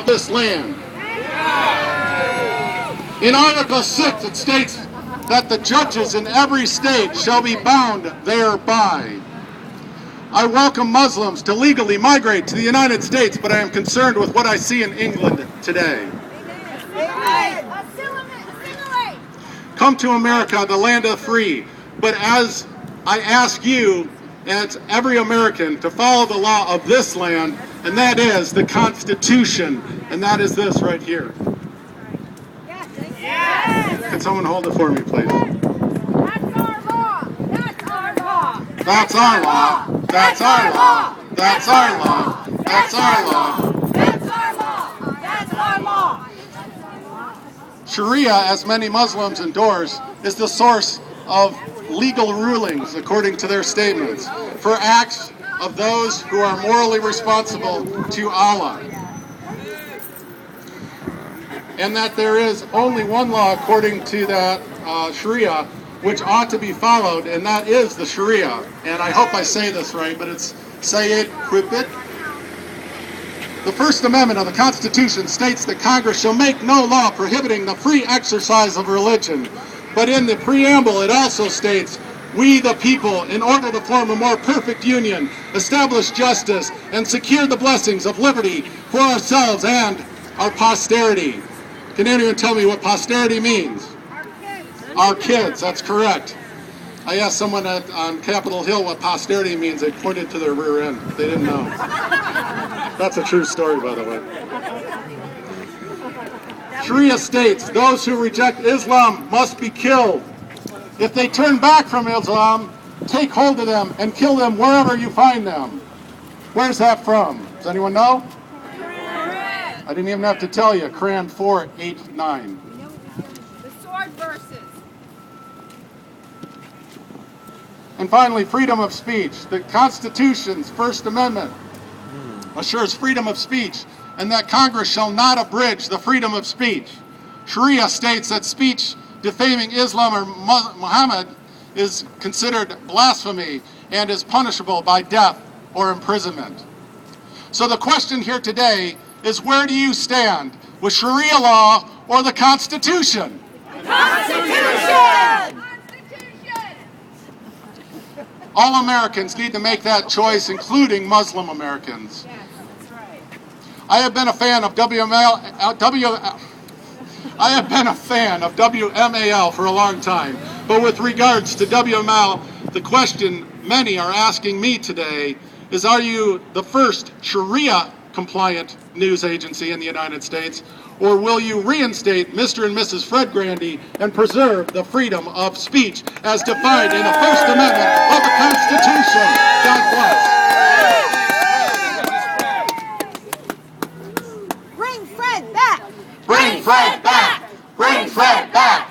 this land. In Article 6, it states that the judges in every state shall be bound thereby. I welcome Muslims to legally migrate to the United States, but I am concerned with what I see in England today. Come to America, the land of the free. But as I ask you, as every American, to follow the law of this land, and that is the Constitution, and that is this right here. Yes. Can someone hold it for me, please? That's our law. That's our law. That's our law. That's our law. That's our law. That's our law. That's our law. Sharia, as many Muslims endorse, is the source of legal rulings, according to their statements, for acts of those who are morally responsible to Allah. And that there is only one law, according to that Sharia, which ought to be followed, and that is the Sharia. And I hope I say this right, but it's Sayyid Qubit. The First Amendment of the Constitution states that Congress shall make no law prohibiting the free exercise of religion. But in the preamble, it also states, we the people, in order to form a more perfect union, establish justice, and secure the blessings of liberty for ourselves and our posterity. Can anyone tell me what posterity means? Our kids, that's correct. I asked someone on Capitol Hill what posterity means. They pointed to their rear end. They didn't know. That's a true story, by the way. Sharia states those who reject Islam must be killed. If they turn back from Islam, take hold of them and kill them wherever you find them. Where's that from? Does anyone know? I didn't even have to tell you. Quran 4:8-9. The sword verses. And finally, freedom of speech. The Constitution's First Amendment assures freedom of speech, and that Congress shall not abridge the freedom of speech. Sharia states that speech defaming Islam or Muhammad is considered blasphemy and is punishable by death or imprisonment. So the question here today is, where do you stand, with Sharia law or the Constitution? The Constitution! All Americans need to make that choice, including Muslim Americans. Yes, that's right. I have been a fan of WMAL for a long time, but with regards to WMAL, the question many are asking me today is, are you the first Sharia-compliant news agency in the United States, or will you reinstate Mr. and Mrs. Fred Grandy and preserve the freedom of speech as defined in the First Amendment of the Constitution? God bless. Bring Fred back! Bring Fred back! Bring Fred back!